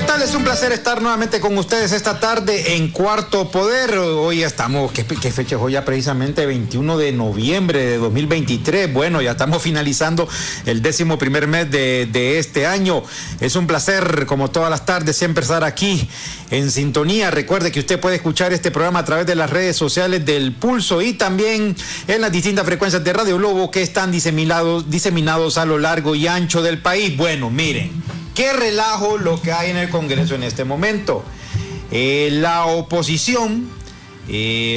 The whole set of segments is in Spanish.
tal? Es un placer estar nuevamente con ustedes esta tarde en Cuarto Poder. Hoy estamos, ¿qué fecha es hoy? Ya precisamente 21 de noviembre de 2023. Bueno, ya estamos finalizando el 11º mes de este año. Es un placer, como todas las tardes, siempre estar aquí en sintonía. Recuerde que usted puede escuchar este programa a través de las redes sociales del Pulso y también en las distintas frecuencias de Radio Globo que están diseminados a lo largo y ancho del país. Bueno, miren, qué relajo lo que hay en el Congreso en este momento. La oposición,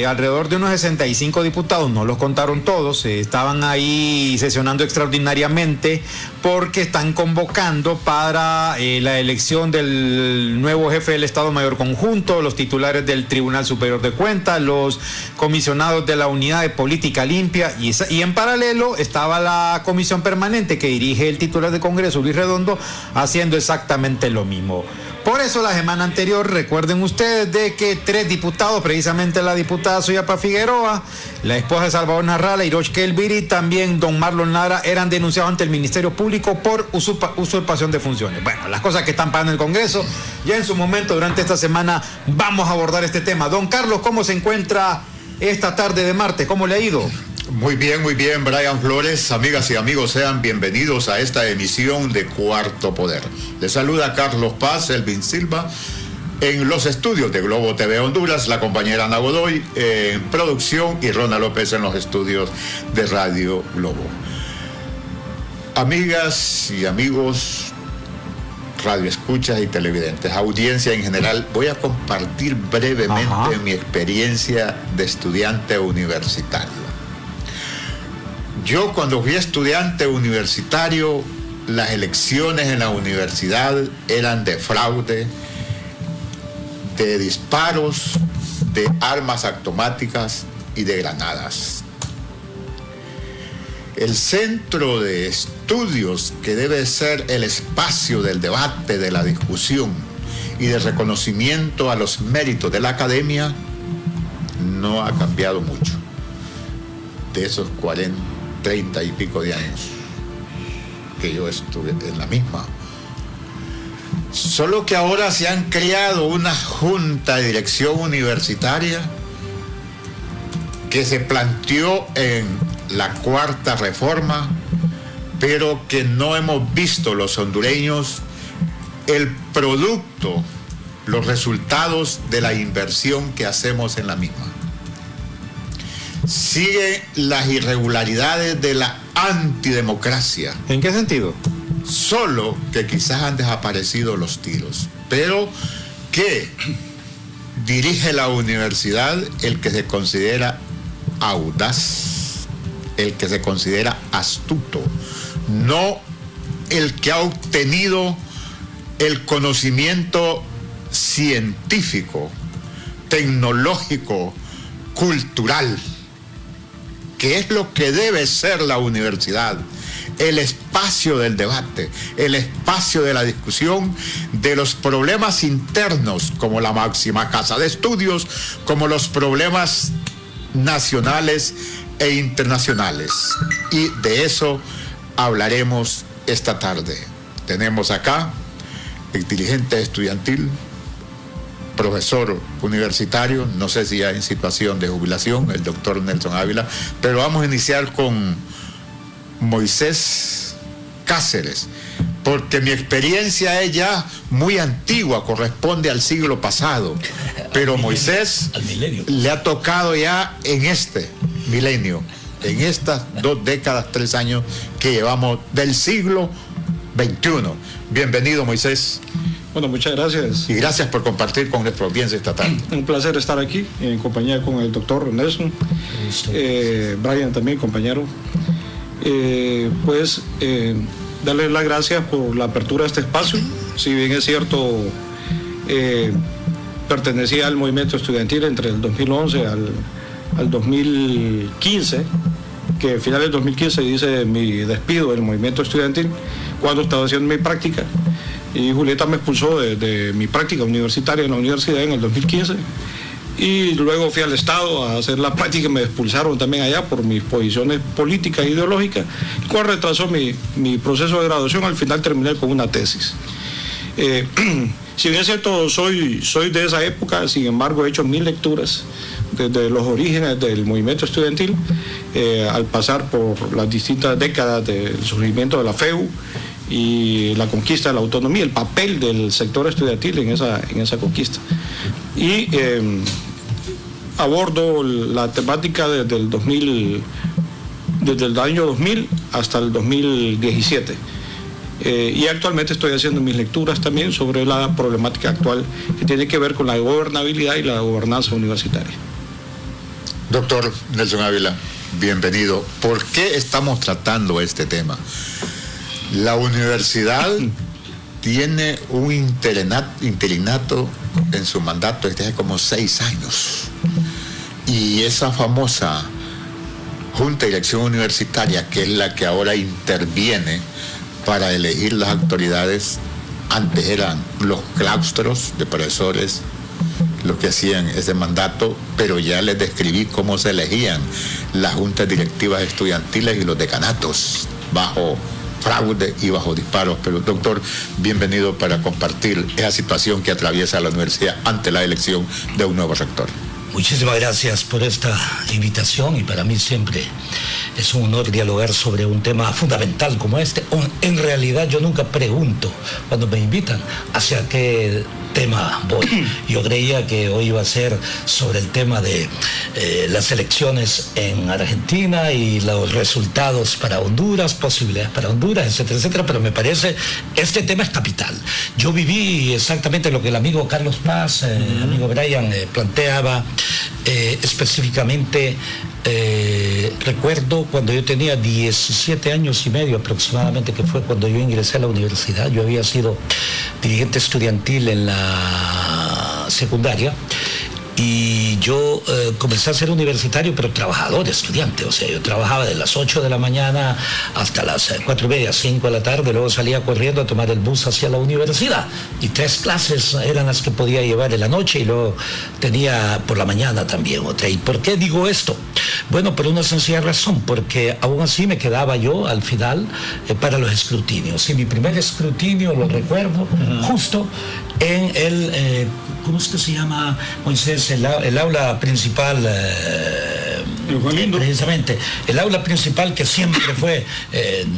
alrededor de unos 65 diputados, no los contaron todos, estaban ahí sesionando extraordinariamente porque están convocando para la elección del nuevo jefe del Estado Mayor Conjunto, los titulares del Tribunal Superior de Cuentas, los comisionados de la Unidad de Política Limpia y en paralelo estaba la comisión permanente que dirige el titular del Congreso, Luis Redondo, haciendo exactamente lo mismo. Por eso la semana anterior, recuerden ustedes de que 3 diputados, precisamente la diputada Soyapa Figueroa, la esposa de Salvador Narrala, Iroch Kelviri, y también don Marlon Lara, eran denunciados ante el Ministerio Público por usurpación de funciones. Bueno, las cosas que están pasando en el Congreso, ya en su momento, durante esta semana, vamos a abordar este tema. Don Carlos, ¿cómo se encuentra esta tarde de martes? ¿Cómo le ha ido? Muy bien, Brian Flores. Amigas y amigos, sean bienvenidos a esta emisión de Cuarto Poder. Les saluda Carlos Paz, Elvin Silva, en los estudios de Globo TV Honduras, la compañera Ana Godoy en producción y Rona López en los estudios de Radio Globo. Amigas y amigos, radioescuchas y televidentes, audiencia en general, voy a compartir brevemente mi experiencia de estudiante universitario. Yo cuando fui estudiante universitario, las elecciones en la universidad eran de fraude, de disparos, de armas automáticas y de granadas. El centro de estudios, que debe ser el espacio del debate, de la discusión y de reconocimiento a los méritos de la academia, no ha cambiado mucho de esos 30 y pico de años que yo estuve en la misma. Solo que ahora se han creado una junta de dirección universitaria que se planteó en la cuarta reforma, pero que no hemos visto los hondureños el producto, los resultados de la inversión que hacemos en la misma. Sigue las irregularidades de la antidemocracia. ¿En qué sentido? Solo que quizás han desaparecido los tiros, pero que dirige la universidad el que se considera audaz, el que se considera astuto, no el que ha obtenido el conocimiento científico, tecnológico, cultural, que es lo que debe ser la universidad, el espacio del debate, el espacio de la discusión de los problemas internos, como la máxima casa de estudios, como los problemas nacionales e internacionales. Y de eso hablaremos esta tarde. Tenemos acá el dirigente estudiantil, profesor universitario, no sé si ya en situación de jubilación, el doctor Nelson Ávila, pero vamos a iniciar con Moisés Cáceres, porque mi experiencia es ya muy antigua, corresponde al siglo pasado, pero Moisés le ha tocado ya en este milenio, en estas 2 décadas, 3 años que llevamos del siglo XXI. Bienvenido, Moisés. Bueno, muchas gracias. Y gracias por compartir con nuestra audiencia esta tarde. Un placer estar aquí en compañía con el doctor Nelson, Brian también, compañero. Darles las gracias por la apertura de este espacio. Si bien es cierto, pertenecía al movimiento estudiantil entre el 2011 al 2015, que al final del 2015 hice mi despido del movimiento estudiantil cuando estaba haciendo mi práctica. Y Julieta me expulsó de mi práctica universitaria en la universidad en el 2015. Y luego fui al Estado a hacer la práctica y me expulsaron también allá por mis posiciones políticas e ideológicas, el cual retrasó mi proceso de graduación. Al final terminé con una tesis. Si bien es cierto, soy de esa época, sin embargo he hecho 1000 lecturas desde los orígenes del movimiento estudiantil, al pasar por las distintas décadas del surgimiento de la FEU y la conquista de la autonomía, el papel del sector estudiantil en esa conquista. Y abordo la temática desde el año 2000 hasta el 2017. Y actualmente estoy haciendo mis lecturas también sobre la problemática actual que tiene que ver con la gobernabilidad y la gobernanza universitaria. Doctor Nelson Ávila, bienvenido. ¿Por qué estamos tratando este tema? La universidad tiene un interinato en su mandato desde hace como 6 años. Y esa famosa Junta de Dirección Universitaria, que es la que ahora interviene para elegir las autoridades, antes eran los claustros de profesores los que hacían ese mandato, pero ya les describí cómo se elegían las juntas directivas estudiantiles y los decanatos bajo fraude y bajo disparos. Pero doctor, bienvenido para compartir esa situación que atraviesa la universidad ante la elección de un nuevo rector. Muchísimas gracias por esta invitación, y para mí siempre es un honor dialogar sobre un tema fundamental como este. En realidad yo nunca pregunto cuando me invitan hacia qué tema voy. Yo creía que hoy iba a ser sobre el tema de las elecciones en Argentina y los resultados para Honduras, posibilidades para Honduras, etcétera, etcétera, pero me parece este tema es capital. Yo viví exactamente lo que el amigo Carlos Paz, el amigo Brian planteaba, específicamente. Recuerdo cuando yo tenía 17 años y medio aproximadamente, que fue cuando yo ingresé a la universidad. Yo había sido dirigente estudiantil en la secundaria, y yo comencé a ser universitario, pero trabajador, estudiante. O sea, yo trabajaba de las 8 de la mañana hasta las 4:30, 5 de la tarde, luego salía corriendo a tomar el bus hacia la universidad, y 3 clases eran las que podía llevar en la noche, y luego tenía por la mañana también otra. ¿Y por qué digo esto? Bueno, por una sencilla razón, porque aún así me quedaba yo al final para los escrutinios. Y mi primer escrutinio lo recuerdo justo en el, ¿cómo es que se llama, Moisés? El aula principal, precisamente, el aula principal que siempre fue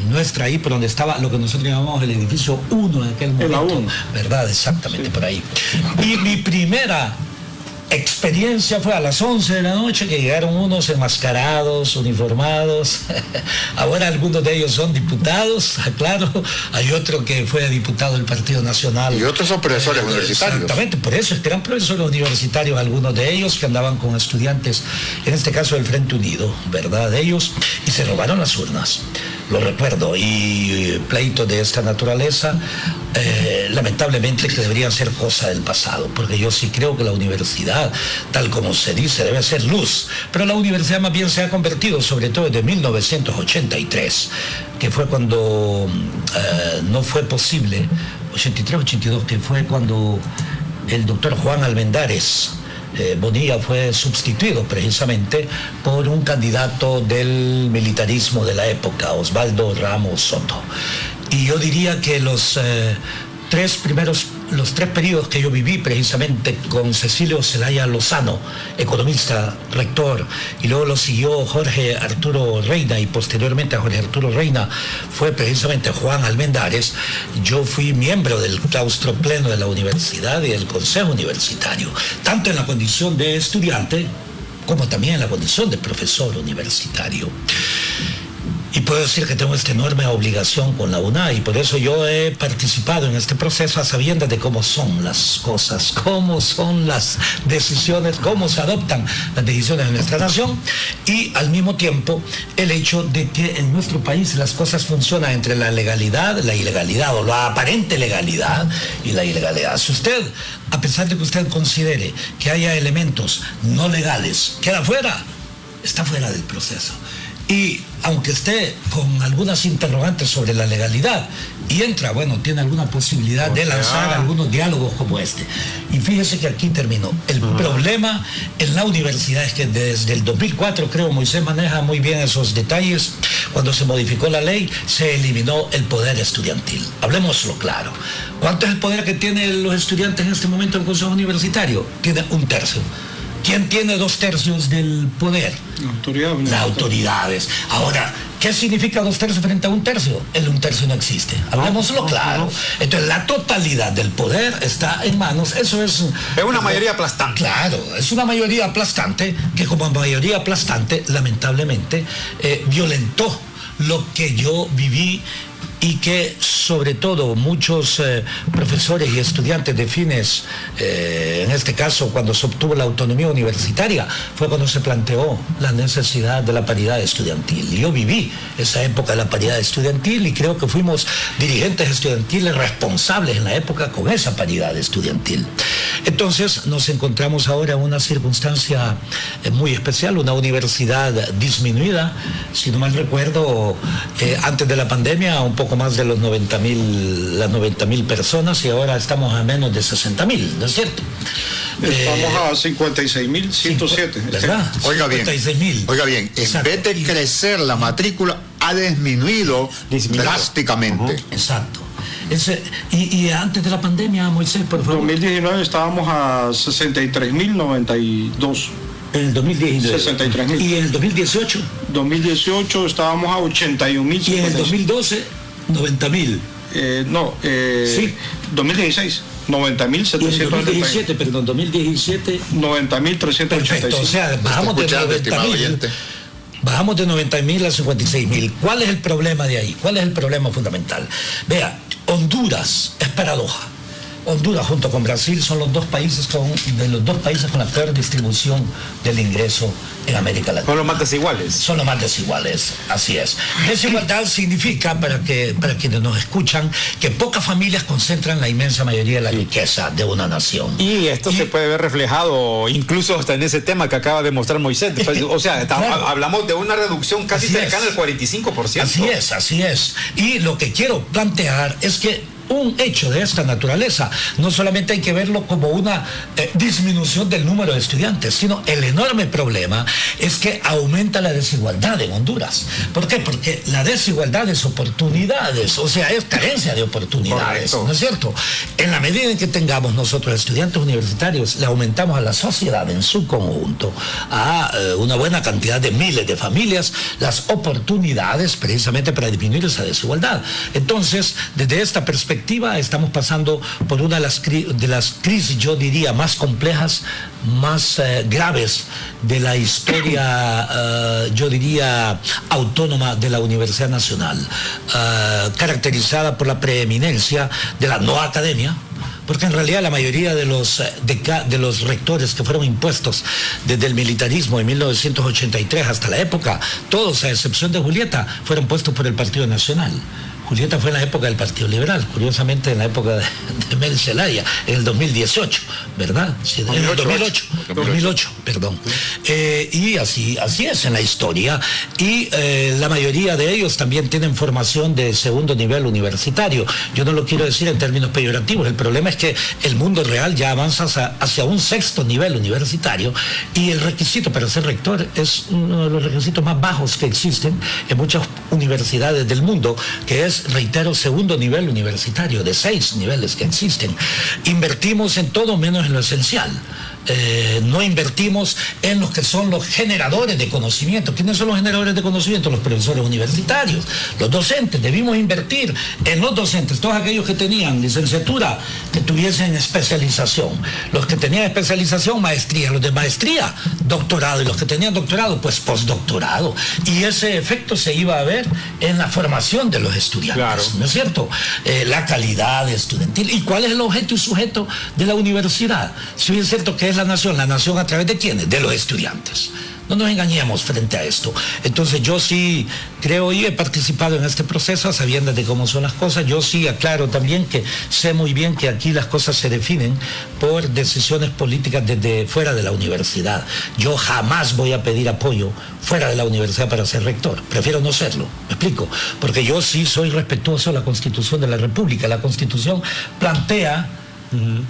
nuestra, ahí por donde estaba lo que nosotros llamamos el edificio 1 en aquel momento, ¿verdad? Exactamente, sí. Por ahí. Y mi primera experiencia fue a las 11 de la noche, que llegaron unos enmascarados, uniformados. Ahora algunos de ellos son diputados, claro. Hay otro que fue diputado del Partido Nacional. Y otros son profesores universitarios. Exactamente, por eso es que eran profesores universitarios, algunos de ellos que andaban con estudiantes, en este caso del Frente Unido, ¿verdad? De ellos, y se robaron las urnas. Lo recuerdo, y pleitos de esta naturaleza, lamentablemente, que deberían ser cosa del pasado, porque yo sí creo que la universidad, tal como se dice, debe ser luz, pero la universidad más bien se ha convertido, sobre todo desde 1983, que fue cuando no fue posible, 83-82, que fue cuando el doctor Juan Almendares Bonilla fue sustituido precisamente por un candidato del militarismo de la época, Osvaldo Ramos Soto. Y yo diría que los 3 periodos que yo viví precisamente con Cecilio Zelaya Lozano, economista, rector, y luego lo siguió Jorge Arturo Reina, y posteriormente a Jorge Arturo Reina fue precisamente Juan Almendares. Yo fui miembro del claustro pleno de la universidad y del consejo universitario, tanto en la condición de estudiante como también en la condición de profesor universitario. Y puedo decir que tengo esta enorme obligación con la UNA, y por eso yo he participado en este proceso a sabiendas de cómo son las cosas, cómo son las decisiones, cómo se adoptan las decisiones de nuestra nación, y al mismo tiempo el hecho de que en nuestro país las cosas funcionan entre la legalidad, la ilegalidad, o la aparente legalidad y la ilegalidad. Si usted, a pesar de que usted considere que haya elementos no legales, queda fuera, está fuera del proceso. Y aunque esté con algunas interrogantes sobre la legalidad, y entra, bueno, tiene alguna posibilidad de lanzar algunos diálogos como este. Y fíjese que aquí terminó. El problema en la universidad es que desde el 2004, creo, Moisés maneja muy bien esos detalles, cuando se modificó la ley, se eliminó el poder estudiantil. Hablemoslo claro. ¿Cuánto es el poder que tienen los estudiantes en este momento en el Consejo Universitario? Tiene 1/3. ¿Quién tiene 2/3 del poder? Las autoridades. Ahora, ¿qué significa 2/3 frente a 1/3? El 1/3 no existe. Hablemoslo claro. Entonces, la totalidad del poder está en manos. Eso es una mayoría aplastante. Claro, es una mayoría aplastante que, como mayoría aplastante, lamentablemente, violentó lo que yo viví, y que sobre todo muchos profesores y estudiantes de fines, en este caso cuando se obtuvo la autonomía universitaria, fue cuando se planteó la necesidad de la paridad estudiantil. Y yo viví esa época de la paridad estudiantil y creo que fuimos dirigentes estudiantiles responsables en la época con esa paridad estudiantil. Entonces nos encontramos ahora en una circunstancia muy especial, una universidad disminuida, si no mal recuerdo, antes de la pandemia un poco más de las 90.000 personas, y ahora estamos a menos de 60.000, ¿no es cierto? Estamos a 56.107. ¿Verdad? Oiga bien, 56.000. oiga bien, en vez de crecer la matrícula, ha disminuido drásticamente. Exacto. Y antes de la pandemia, Moisés, por favor. En 2019 estábamos a 63.092. En el 2019. 63.000. ¿Y en el 2018? 2018 estábamos a 81.000. ¿Y en el 2012? 90.000. Sí. 2016. 90.700. 2017, perdón, 2017. 90.385. Perfecto, o sea, bajamos de 90.000. Bajamos de 90.000 a 56.000. ¿Cuál es el problema de ahí? ¿Cuál es el problema fundamental? Vea, Honduras es paradoja. Honduras junto con Brasil son los dos países con la peor distribución del ingreso en América Latina. Son los más desiguales. Son los más desiguales, así es. Desigualdad significa, para quienes nos escuchan, que pocas familias concentran la inmensa mayoría de la riqueza de una nación. Y esto se puede ver reflejado incluso hasta en ese tema que acaba de mostrar Moisés. O sea, claro, hablamos de una reducción casi cercana al 45%. Así es. Y lo que quiero plantear es que un hecho de esta naturaleza no solamente hay que verlo como una disminución del número de estudiantes, sino el enorme problema es que aumenta la desigualdad en Honduras. ¿Por qué? Porque la desigualdad es oportunidades, o sea, es carencia de oportunidades. Correcto. ¿No es cierto? En la medida en que tengamos nosotros estudiantes universitarios, le aumentamos a la sociedad en su conjunto, a una buena cantidad de miles de familias, las oportunidades precisamente para disminuir esa desigualdad. Entonces, desde esta perspectiva, estamos pasando por una de las crisis, yo diría, más complejas, más graves de la historia, yo diría, autónoma de la Universidad Nacional, caracterizada por la preeminencia de la no academia, porque en realidad la mayoría de los rectores que fueron impuestos desde el militarismo en 1983 hasta la época, todos a excepción de Julieta, fueron puestos por el Partido Nacional. Julieta fue en la época del Partido Liberal, curiosamente en la época de Mel Zelaya, en el 2018, ¿verdad? Sí, en el 2008, perdón. Y así es en la historia. Y la mayoría de ellos también tienen formación de segundo nivel universitario. Yo no lo quiero decir en términos peyorativos, el problema es que el mundo real ya avanza hacia un sexto nivel universitario y el requisito para ser rector es uno de los requisitos más bajos que existen en muchas universidades del mundo, que es, reitero, segundo nivel universitario, de 6 niveles que existen. Invertimos en todo menos en lo esencial. No invertimos en los que son los generadores de conocimiento. ¿Quiénes son los generadores de conocimiento? Los profesores universitarios, los docentes. Debimos invertir en los docentes, todos aquellos que tenían licenciatura, que tuviesen especialización. Los que tenían especialización, maestría. Los de maestría, doctorado. Y los que tenían doctorado, pues postdoctorado. Y ese efecto se iba a ver en la formación de los estudiantes. Claro. ¿No es cierto? La calidad estudiantil. ¿Y cuál es el objeto y sujeto de la universidad? Si bien es cierto que es la nación a través de quiénes, de los estudiantes. No nos engañemos frente a esto. Entonces yo sí creo y he participado en este proceso a sabiendas de cómo son las cosas. Yo sí aclaro también que sé muy bien que aquí las cosas se definen por decisiones políticas desde fuera de la universidad. Yo jamás voy a pedir apoyo fuera de la universidad para ser rector. Prefiero no serlo. ¿Me explico? Porque yo sí soy respetuoso de la Constitución de la República. La Constitución plantea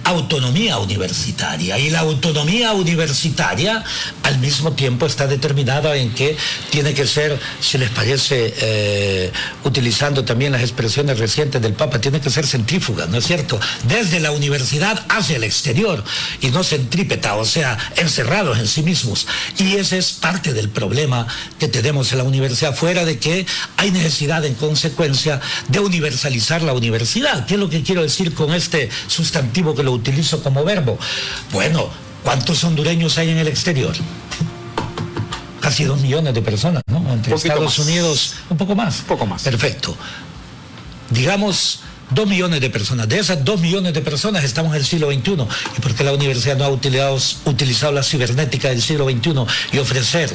autonomía universitaria, y la autonomía universitaria al mismo tiempo está determinada en que tiene que ser, si les parece, utilizando también las expresiones recientes del Papa, tiene que ser centrífuga, ¿no es cierto? Desde la universidad hacia el exterior y no centrípeta, o sea, encerrados en sí mismos. Y ese es parte del problema que tenemos en la universidad, fuera de que hay necesidad en consecuencia de universalizar la universidad. ¿Qué es lo que quiero decir con este sustantivo que lo utilizo como verbo? Bueno, ¿cuántos hondureños hay en el exterior? Casi 2 millones de personas, ¿no? Entre Estados Unidos, un poco más. Un poco más. Perfecto. Digamos 2 millones de personas. De esas 2 millones de personas estamos en el siglo XXI. ¿Y por qué la universidad no ha utilizado la cibernética del siglo XXI y ofrecer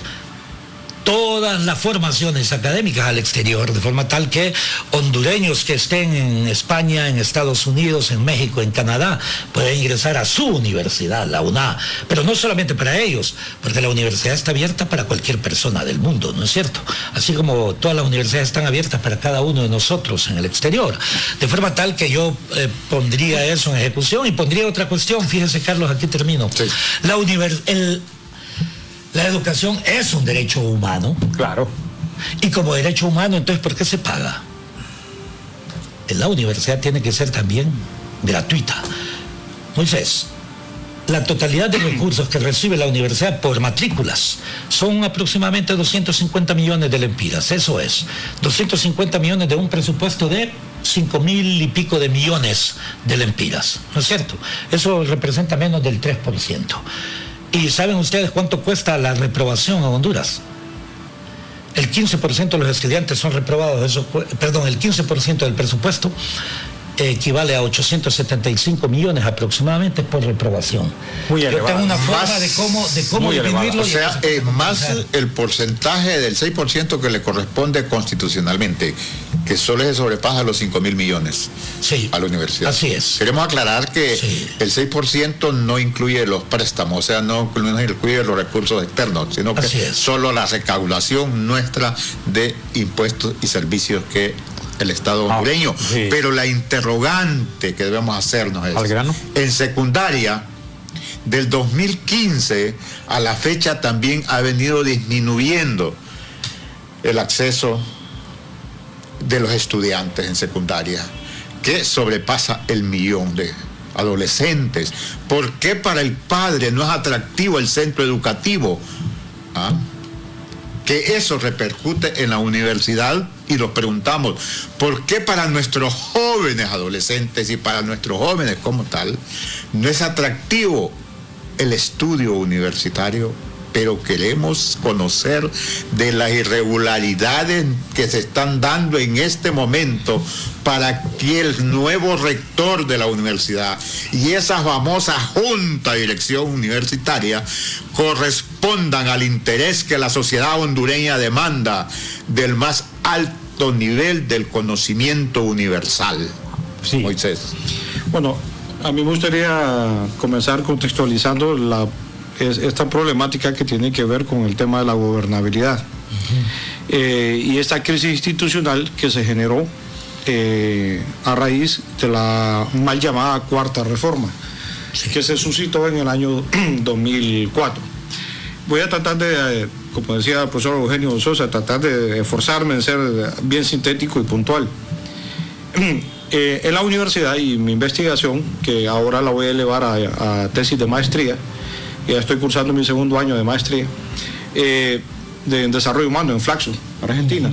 todas las formaciones académicas al exterior, de forma tal que hondureños que estén en España, en Estados Unidos, en México, en Canadá, puedan ingresar a su universidad, la UNA? Pero no solamente para ellos, porque la universidad está abierta para cualquier persona del mundo, ¿no es cierto? Así como todas las universidades están abiertas para cada uno de nosotros en el exterior. De forma tal que yo pondría eso en ejecución y pondría otra cuestión. Fíjense, Carlos, aquí termino. Sí. La educación es un derecho humano. Claro. Y como derecho humano, entonces, ¿por qué se paga? La universidad tiene que ser también gratuita. Moisés, la totalidad de recursos que recibe la universidad por matrículas son aproximadamente 250 millones de lempiras. Eso es, 250 millones de un presupuesto de 5.000 y pico de millones de lempiras. ¿No es cierto? Eso representa menos del 3%. ¿Y saben ustedes cuánto cuesta la reprobación en Honduras? El 15% de los estudiantes son reprobados, el 15% del presupuesto equivale a 875 millones aproximadamente por reprobación. Muy elevado. Yo tengo una forma de cómo dividirlo. O sea, es más el porcentaje del 6% que le corresponde constitucionalmente, que solo se sobrepasa los 5.000 millones a la universidad. Así es. Queremos aclarar que el 6% no incluye los préstamos, o sea, no incluye los recursos externos, sino que solo la recaudación nuestra de impuestos y servicios que el Estado hondureño. Sí. Pero la interrogante que debemos hacernos es, ¿al grano? En secundaria, del 2015 a la fecha también ha venido disminuyendo el acceso de los estudiantes en secundaria, que sobrepasa el 1.000.000 de adolescentes. ¿Por qué para el padre no es atractivo el centro educativo? Que eso repercute en la universidad, y nos preguntamos, ¿por qué para nuestros jóvenes adolescentes y para nuestros jóvenes como tal no es atractivo el estudio universitario? Pero queremos conocer de las irregularidades que se están dando en este momento para que el nuevo rector de la universidad y esa famosa junta de dirección universitaria correspondan al interés que la sociedad hondureña demanda del más alto nivel del conocimiento universal. Sí. Moisés. Bueno, a mí me gustaría comenzar contextualizando esta problemática que tiene que ver con el tema de la gobernabilidad. Y esta crisis institucional que se generó a raíz de la mal llamada cuarta reforma, que se suscitó en el año 2004. Voy a tratar de, como decía el profesor Eugenio Sosa, tratar de esforzarme en ser bien sintético y puntual. En la universidad y mi investigación, que ahora la voy a elevar a tesis de maestría, ya estoy cursando mi segundo año de maestría de desarrollo humano en Flaxo, Argentina.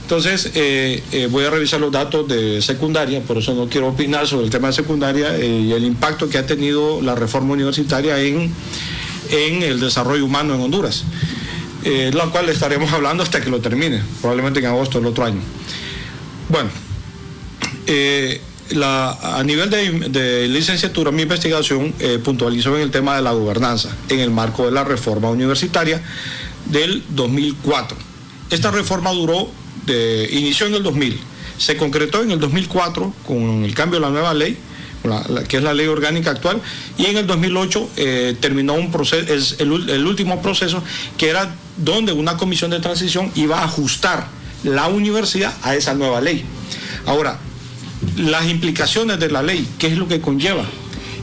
Entonces voy a revisar los datos de secundaria, por eso no quiero opinar sobre el tema de secundaria y el impacto que ha tenido la reforma universitaria en el desarrollo humano en Honduras, la cual estaremos hablando hasta que lo termine, probablemente en agosto del otro año. Bueno, a nivel de licenciatura, mi investigación puntualizó en el tema de la gobernanza en el marco de la reforma universitaria del 2004. Esta reforma inició en el 2000, se concretó en el 2004 con el cambio de la nueva ley, que es la ley orgánica actual, y en el 2008 terminó un proceso, es el último proceso, que era donde una comisión de transición iba a ajustar la universidad a esa nueva ley. Ahora, las implicaciones de la ley, ¿qué es lo que conlleva?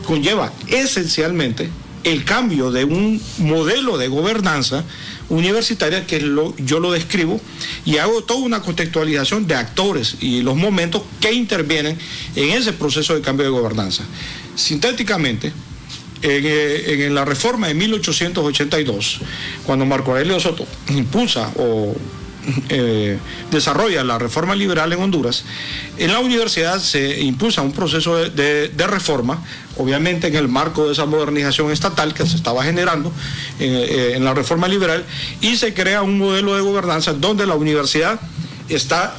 Conlleva esencialmente el cambio de un modelo de gobernanza universitaria, que yo lo describo y hago toda una contextualización de actores y los momentos que intervienen en ese proceso de cambio de gobernanza. Sintéticamente, en la reforma de 1882, cuando Marco Aurelio Soto impulsa o desarrolla la reforma liberal en Honduras, en la universidad se impulsa un proceso de reforma, obviamente en el marco de esa modernización estatal que se estaba generando en la reforma liberal, y se crea un modelo de gobernanza donde la universidad está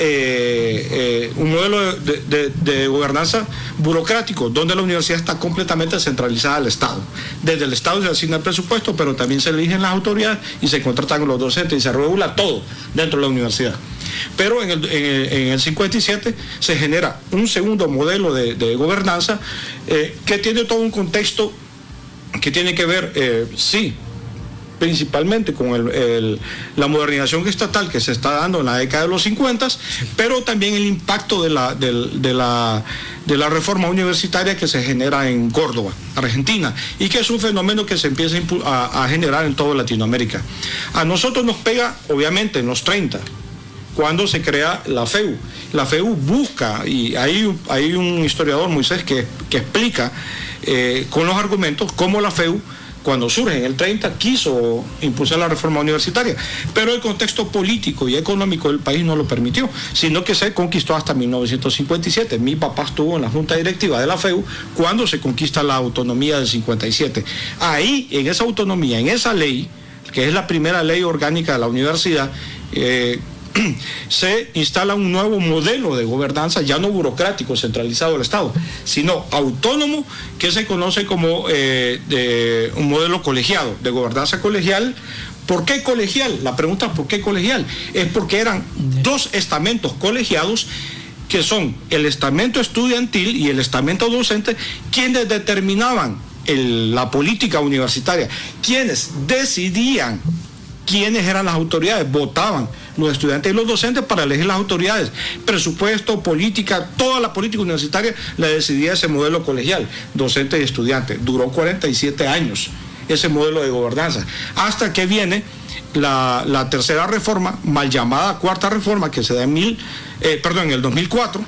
un modelo de gobernanza burocrático, donde la universidad está completamente centralizada al Estado. Desde el Estado se asigna el presupuesto, pero también se eligen las autoridades y se contratan con los docentes y se regula todo dentro de la universidad. Pero en el 57 se genera un segundo modelo de gobernanza que tiene todo un contexto que tiene que ver, principalmente con la modernización estatal que se está dando en la década de los 50, pero también el impacto de la reforma universitaria que se genera en Córdoba, Argentina, y que es un fenómeno que se empieza a generar en toda Latinoamérica. A nosotros nos pega, obviamente, en los 30, cuando se crea la FEU. La FEU busca, y hay un historiador, Moisés, que explica con los argumentos cómo la FEU, cuando surge en el 30, quiso impulsar la reforma universitaria, pero el contexto político y económico del país no lo permitió, sino que se conquistó hasta 1957. Mi papá estuvo en la junta directiva de la FEU cuando se conquista la autonomía del 57. Ahí, en esa autonomía, en esa ley, que es la primera ley orgánica de la universidad, se instala un nuevo modelo de gobernanza, ya no burocrático, centralizado del Estado, sino autónomo, que se conoce como un modelo colegiado, de gobernanza colegial. ¿Por qué colegial? La pregunta ¿por qué colegial? Es porque eran dos estamentos colegiados, que son el estamento estudiantil y el estamento docente, quienes determinaban la política universitaria, quienes decidían quiénes eran las autoridades, votaban los estudiantes y los docentes para elegir las autoridades. Presupuesto, política, toda la política universitaria la decidía ese modelo colegial, docente y estudiante. Duró 47 años ese modelo de gobernanza, hasta que viene la tercera reforma, mal llamada cuarta reforma, que se da en el 2004,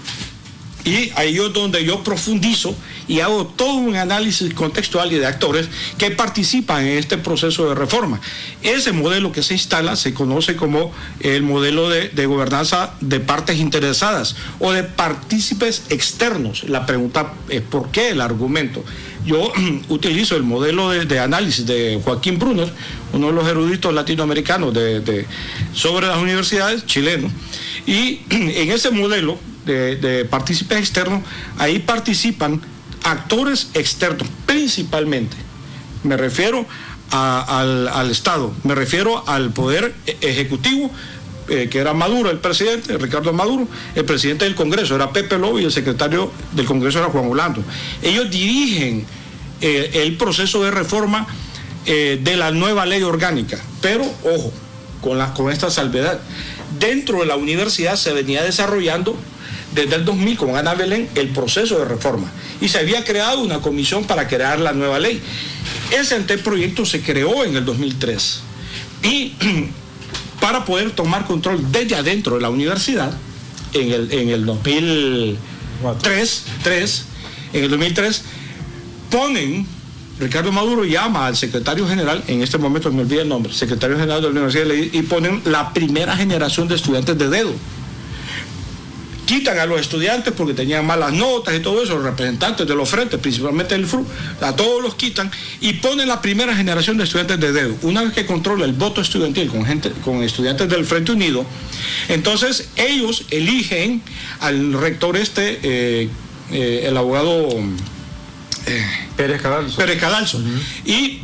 y ahí es donde yo profundizo y hago todo un análisis contextual y de actores que participan en este proceso de reforma. Ese modelo que se instala se conoce como el modelo de gobernanza de partes interesadas o de partícipes externos. La pregunta es ¿por qué? El argumento. Yo utilizo el modelo de análisis de Joaquín Brunner, uno de los eruditos latinoamericanos sobre las universidades chilenos, y en ese modelo de partícipes externos, ahí participan actores externos, principalmente. Me refiero al Estado, me refiero al Poder Ejecutivo, que era Maduro, el presidente, Ricardo Maduro, el presidente del Congreso era Pepe Lobo y el secretario del Congreso era Juan Orlando. Ellos dirigen el proceso de reforma de la nueva ley orgánica, pero ojo, con esta salvedad. Dentro de la universidad se venía desarrollando desde el 2000 con Ana Belén el proceso de reforma y se había creado una comisión para crear la nueva ley. Ese anteproyecto se creó en el 2003 y para poder tomar control desde adentro de la universidad en el 2003 Ricardo Maduro llama al secretario general, en este momento me olvidé el nombre, secretario general de la universidad, y ponen la primera generación de estudiantes de dedo. Quitan a los estudiantes porque tenían malas notas y todo eso, los representantes de los frentes, principalmente el FRU, a todos los quitan y ponen la primera generación de estudiantes de dedo. Una vez que controla el voto estudiantil con estudiantes del Frente Unido, entonces ellos eligen al rector el abogado Pérez Cadalso. Y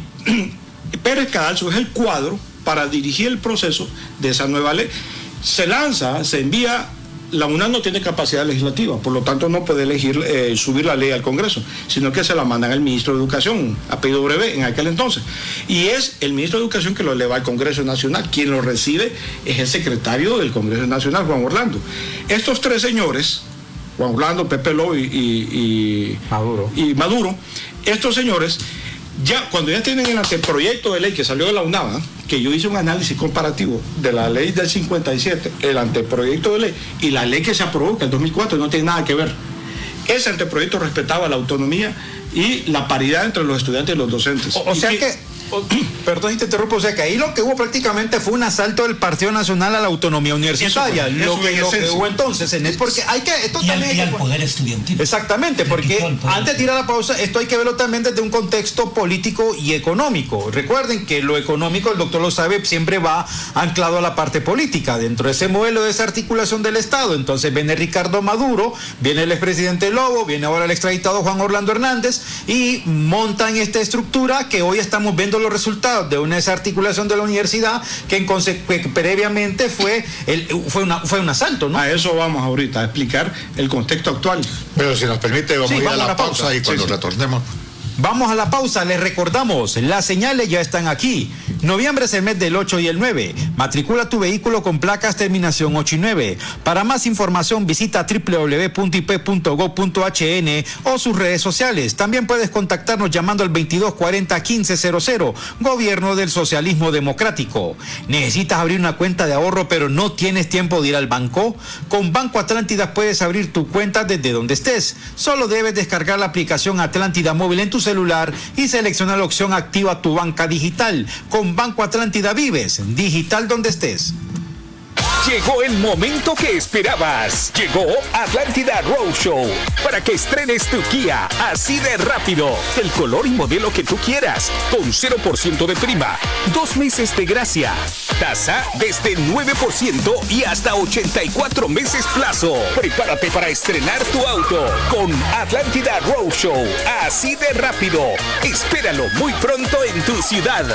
Pérez Cadalso es el cuadro para dirigir el proceso de esa nueva ley. Se lanza, se envía. La UNAM no tiene capacidad legislativa, por lo tanto no puede elegir subir la ley al Congreso, sino que se la mandan al ministro de Educación, apellido breve, en aquel entonces. Y es el ministro de Educación que lo eleva al Congreso Nacional. Quien lo recibe es el secretario del Congreso Nacional, Juan Orlando. Estos tres señores, Juan Orlando, Pepe Lobo y Maduro, estos señores, ya cuando ya tienen el anteproyecto de ley que salió de la UNAM, que yo hice un análisis comparativo de la ley del 57, el anteproyecto de ley y la ley que se aprobó, que el 2004 no tiene nada que ver. Ese anteproyecto respetaba la autonomía y la paridad entre los estudiantes y los docentes. Perdón si te interrumpo, o sea que ahí lo que hubo prácticamente fue un asalto del Partido Nacional a la autonomía universitaria. Lo que hubo entonces, porque hay que... Esto y también al poder estudiantil. Exactamente, porque antes de ir a la pausa, esto hay que verlo también desde un contexto político y económico. Recuerden que lo económico, el doctor lo sabe, siempre va anclado a la parte política, dentro de ese modelo de desarticulación del Estado. Entonces viene Ricardo Maduro, viene el expresidente Lobo, viene ahora el extraditado Juan Orlando Hernández y montan esta estructura que hoy estamos viendo los resultados de una desarticulación de la universidad que previamente fue un asalto, ¿no? A eso vamos ahorita, a explicar el contexto actual. Pero si nos permite, vamos a ir a la pausa y cuando retornemos. Vamos a la pausa, les recordamos, las señales ya están aquí. Noviembre es el mes del 8 y el 9. Matricula tu vehículo con placas terminación 8 y 9. Para más información visita www.ip.gov.hn o sus redes sociales. También puedes contactarnos llamando al 2240-1500. Gobierno del Socialismo Democrático. ¿Necesitas abrir una cuenta de ahorro pero no tienes tiempo de ir al banco? Con Banco Atlántida puedes abrir tu cuenta desde donde estés. Solo debes descargar la aplicación Atlántida Móvil en tu celular y selecciona la opción Activa tu banca digital. Con Banco Atlántida vives digital donde estés. Llegó el momento que esperabas. Llegó Atlántida Roadshow para que estrenes tu Kia así de rápido. El color y modelo que tú quieras, con 0% de prima, 2 meses de gracia, tasa desde 9% y hasta 84 meses plazo. Prepárate para estrenar tu auto con Atlántida Roadshow así de rápido. Espéralo muy pronto en tu ciudad.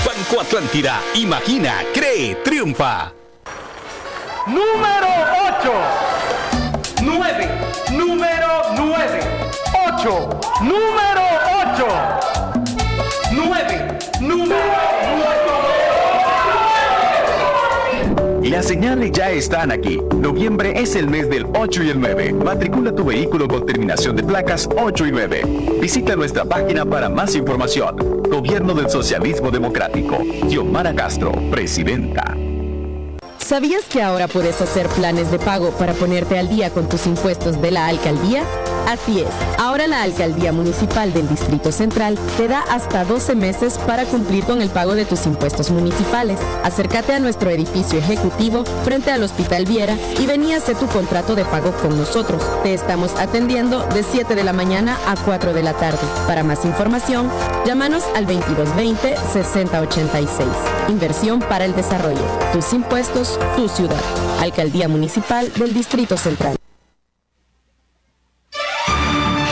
Banco Atlántida, imagina, cree, triunfa. Número 8, 9, número 9, 8, número 8, 9, número 9. Las señales ya están aquí. Noviembre es el mes del 8 y el 9. Matricula tu vehículo con terminación de placas 8 y 9. Visita nuestra página para más información. Gobierno del Socialismo Democrático. Xiomara Castro, presidenta. ¿Sabías que ahora puedes hacer planes de pago para ponerte al día con tus impuestos de la alcaldía? Así es, ahora la Alcaldía Municipal del Distrito Central te da hasta 12 meses para cumplir con el pago de tus impuestos municipales. Acércate a nuestro edificio ejecutivo frente al Hospital Viera y ven y hace tu contrato de pago con nosotros. Te estamos atendiendo de 7 de la mañana a 4 de la tarde. Para más información, llámanos al 2220-6086. Inversión para el desarrollo. Tus impuestos, tu ciudad. Alcaldía Municipal del Distrito Central.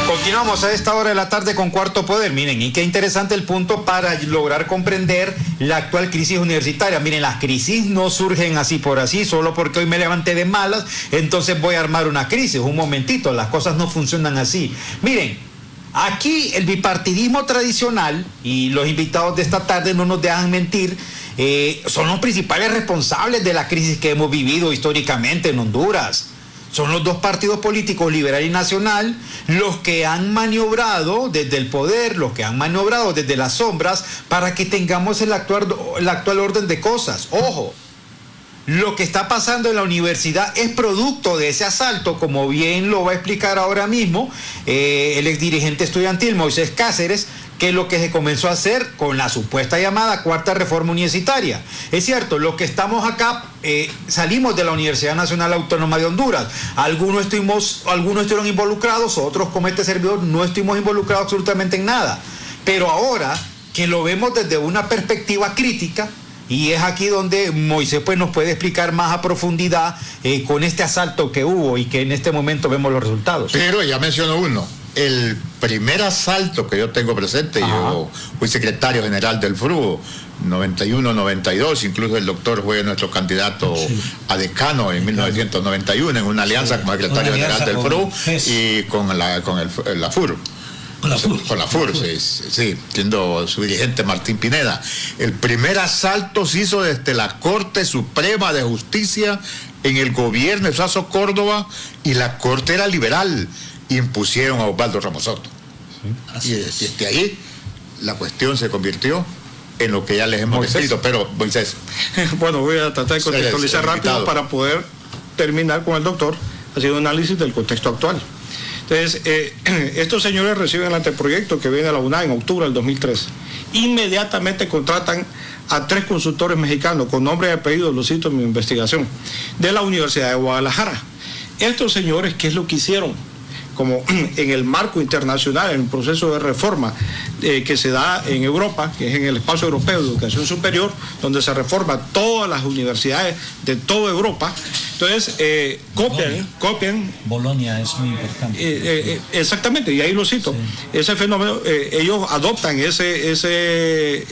Continuamos a esta hora de la tarde con Cuarto Poder. Miren, y qué interesante el punto para lograr comprender la actual crisis universitaria. Miren, las crisis no surgen así por así, solo porque hoy me levanté de malas, entonces voy a armar una crisis. Un momentito, las cosas no funcionan así. Miren, aquí el bipartidismo tradicional, y los invitados de esta tarde no nos dejan mentir, son los principales responsables de la crisis que hemos vivido históricamente en Honduras. Son los dos partidos políticos, Liberal y Nacional, los que han maniobrado desde el poder, los que han maniobrado desde las sombras para que tengamos el actual orden de cosas. Ojo, lo que está pasando en la universidad es producto de ese asalto, como bien lo va a explicar ahora mismo el exdirigente estudiantil Moisés Cáceres, que es lo que se comenzó a hacer con la supuesta llamada cuarta reforma universitaria. Es cierto, los que estamos acá salimos de la Universidad Nacional Autónoma de Honduras. Algunos estuvieron involucrados, otros como este servidor no estuvimos involucrados absolutamente en nada. Pero ahora que lo vemos desde una perspectiva crítica, y es aquí donde Moisés pues nos puede explicar más a profundidad con este asalto que hubo y que en este momento vemos los resultados. Pero ya mencionó uno. El primer asalto que yo tengo presente, yo fui secretario general del FRUO 91-92, incluso el doctor fue nuestro candidato a decano en 1991 en una alianza como secretario general del FRU y con la FUR. Con la FUR, sí, siendo su dirigente Martín Pineda. El primer asalto se hizo desde la Corte Suprema de Justicia en el gobierno de Suazo Córdoba, y la Corte era liberal. Impusieron a Osvaldo Ramos Soto. Y desde ahí la cuestión se convirtió en lo que ya les hemos descrito. Pero, Moisés. Bueno, voy a tratar de contextualizar rápido para poder terminar con el doctor haciendo un análisis del contexto actual. Entonces, estos señores reciben el anteproyecto que viene a la UNAM en octubre del 2003. Inmediatamente contratan a 3 consultores mexicanos con nombre y apellido, lo cito en mi investigación, de la Universidad de Guadalajara. Estos señores, ¿qué es lo que hicieron? Como en el marco internacional, en el proceso de reforma que se da en Europa, que es en el espacio europeo de educación superior, donde se reforma todas las universidades de toda Europa. Entonces, copian. Bolonia es muy importante. Exactamente, y ahí lo cito. Sí. Ese fenómeno, ellos adoptan ese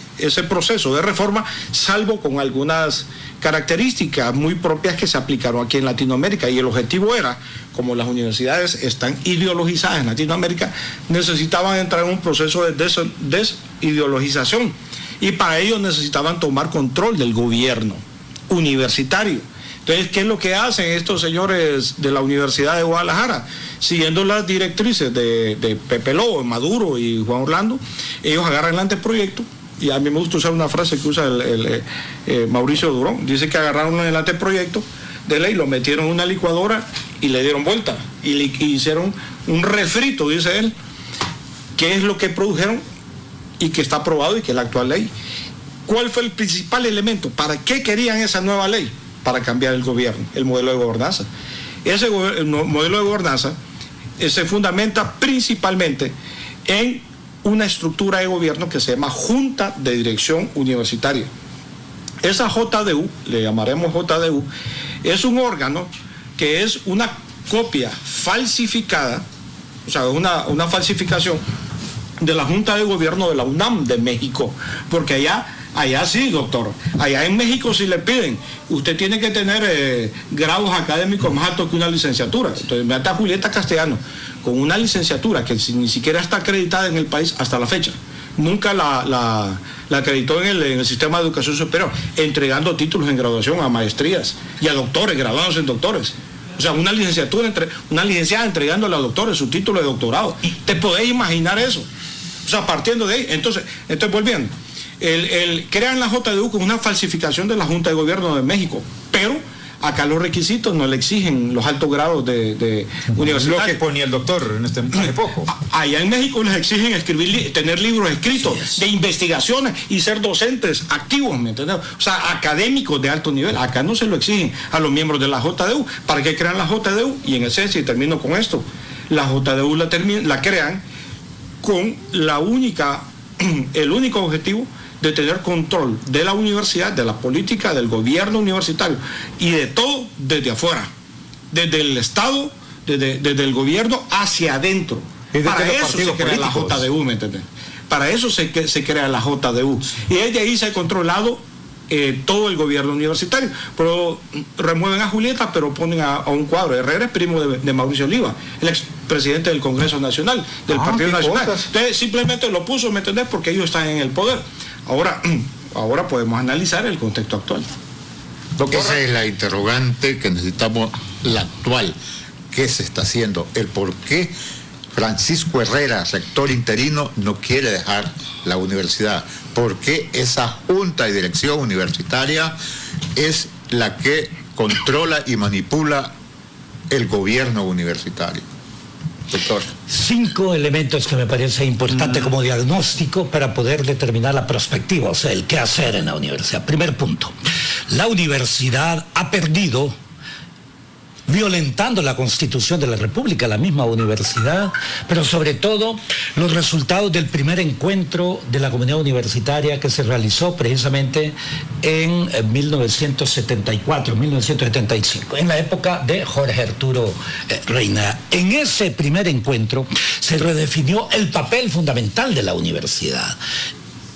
proceso de reforma, salvo con algunas características muy propias que se aplicaron aquí en Latinoamérica, y el objetivo era, como las universidades están ideologizadas en Latinoamérica, necesitaban entrar en un proceso de desideologización, y para ello necesitaban tomar control del gobierno universitario. Entonces, ¿qué es lo que hacen estos señores de la Universidad de Guadalajara? Siguiendo las directrices de Pepe Lobo, Maduro y Juan Orlando, ellos agarran el anteproyecto. Y a mí me gusta usar una frase que usa Mauricio Durón. Dice que agarraron el anteproyecto de ley, lo metieron en una licuadora y le dieron vuelta. Y hicieron un refrito, dice él, que es lo que produjeron y que está aprobado y que es la actual ley. ¿Cuál fue el principal elemento? ¿Para qué querían esa nueva ley? Para cambiar el gobierno, el modelo de gobernanza. Ese modelo de gobernanza se fundamenta principalmente en una estructura de gobierno que se llama Junta de Dirección Universitaria. Esa JDU, le llamaremos JDU, es un órgano que es una copia falsificada, o sea, una falsificación de la Junta de Gobierno de la UNAM de México, porque allá sí, doctor, allá en México sí le piden, usted tiene que tener grados académicos más altos que una licenciatura. Entonces me ata Julieta Castellano con una licenciatura que ni siquiera está acreditada en el país hasta la fecha. Nunca la acreditó en el sistema de educación superior, entregando títulos en graduación a maestrías y a doctores, graduados en doctores. O sea, una licenciada entregándole a doctores su título de doctorado. ¿Te podés imaginar eso? O sea, partiendo de ahí. Entonces volviendo. Crean la JDU con una falsificación de la Junta de Gobierno de México, pero acá los requisitos no le exigen los altos grados de universidad. Lo que ponía el doctor en hace poco. Allá en México les exigen tener libros escritos de investigaciones y ser docentes activos, ¿me entiendes? O sea, académicos de alto nivel. Acá no se lo exigen a los miembros de la JDU. ¿Para qué crean la JDU? Y en esencia, y termino con esto, la JDU la crean con el único objetivo de tener control de la universidad, de la política, del gobierno universitario y de todo desde afuera, desde el Estado, desde el gobierno hacia adentro. Para eso se crea la JDU, ¿me entiendes? Para eso se crea la JDU. Y desde ahí se ha controlado todo el gobierno universitario. Pero remueven a Julieta, pero ponen a un cuadro. Herrera es primo de Mauricio Oliva, el expresidente del Congreso Nacional, del Partido Nacional. Entonces simplemente lo puso, ¿me entendés? Porque ellos están en el poder. Ahora podemos analizar el contexto actual. Esa es la interrogante que necesitamos, la actual. ¿Qué se está haciendo? El por qué Francisco Herrera, rector interino, no quiere dejar la universidad. ¿Por qué esa junta de dirección universitaria es la que controla y manipula el gobierno universitario? Doctor. 5 elementos que me parece importante como diagnóstico para poder determinar la perspectiva, o sea, el qué hacer en la universidad. Primer punto, la universidad ha perdido, violentando la Constitución de la República, la misma universidad, pero sobre todo los resultados del primer encuentro de la comunidad universitaria que se realizó precisamente en 1975, en la época de Jorge Arturo Reina. En ese primer encuentro se redefinió el papel fundamental de la universidad.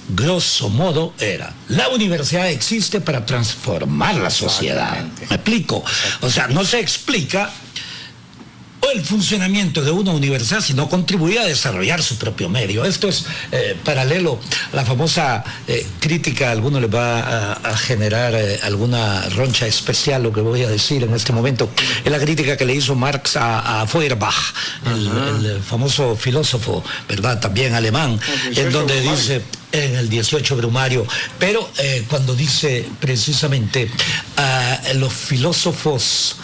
grosso modo, era: la universidad existe para transformar la sociedad. ¿Me explico? O sea, no se explica el funcionamiento de una universidad si no contribuye a desarrollar su propio medio. Esto es paralelo a la famosa crítica. A alguno le va a generar alguna roncha especial lo que voy a decir en este momento. Es la crítica que le hizo Marx a Feuerbach, el famoso filósofo, ¿verdad? También alemán, en donde dice, en el 18 Brumario, pero cuando dice precisamente los filósofos,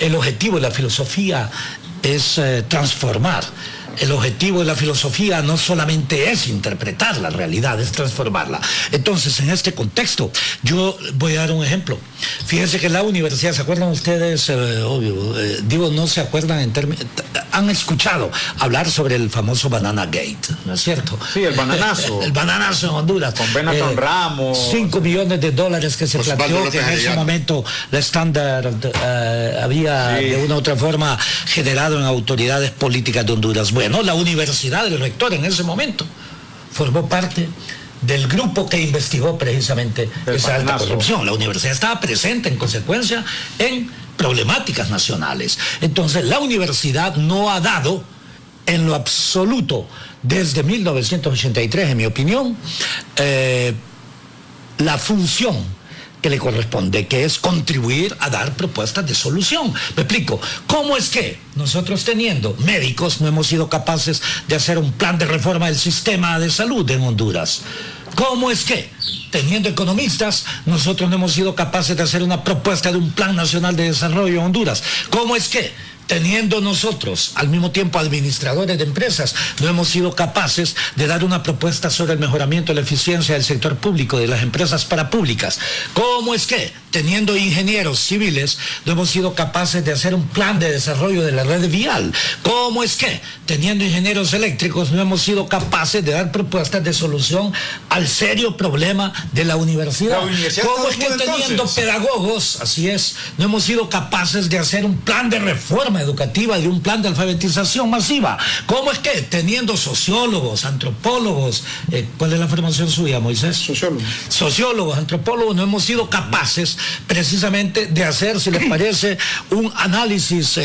el objetivo de la filosofía es transformar. El objetivo de la filosofía no solamente es interpretar la realidad, es transformarla. Entonces, en este contexto, yo voy a dar un ejemplo. Fíjense que la universidad, ¿se acuerdan ustedes? Obvio, digo, no se acuerdan en términos... Han escuchado hablar sobre el famoso Banana Gate, ¿no es cierto? Sí, el bananazo. El bananazo en Honduras. Con Benetton Ramos. $5 millones que se planteó, que en ese momento la Standard había de una u otra forma generado en autoridades políticas de Honduras. Bueno, la universidad del rector en ese momento formó parte del grupo que investigó precisamente esa alta corrupción. La universidad estaba presente en consecuencia en problemáticas nacionales. Entonces, la universidad no ha dado en lo absoluto desde 1983, en mi opinión, la función que le corresponde, que es contribuir a dar propuestas de solución. Me explico. ¿Cómo es que nosotros, teniendo médicos, no hemos sido capaces de hacer un plan de reforma del sistema de salud en Honduras? ¿Cómo es que, teniendo economistas, nosotros no hemos sido capaces de hacer una propuesta de un plan nacional de desarrollo en Honduras? ¿Cómo es que, teniendo nosotros al mismo tiempo administradores de empresas, no hemos sido capaces de dar una propuesta sobre el mejoramiento de la eficiencia del sector público, de las empresas parapúblicas? ¿Cómo es que, teniendo ingenieros civiles, no hemos sido capaces de hacer un plan de desarrollo de la red vial? ¿Cómo es que, teniendo ingenieros eléctricos, no hemos sido capaces de dar propuestas de solución al serio problema de la universidad? ¿Cómo es que, teniendo pedagogos, así es, no hemos sido capaces de hacer un plan de reforma educativa, de un plan de alfabetización masiva? ¿Cómo es que, teniendo sociólogos, antropólogos, ¿cuál es la formación suya, Moisés? Sociólogos, antropólogos, no hemos sido capaces precisamente de hacer, si les parece, un análisis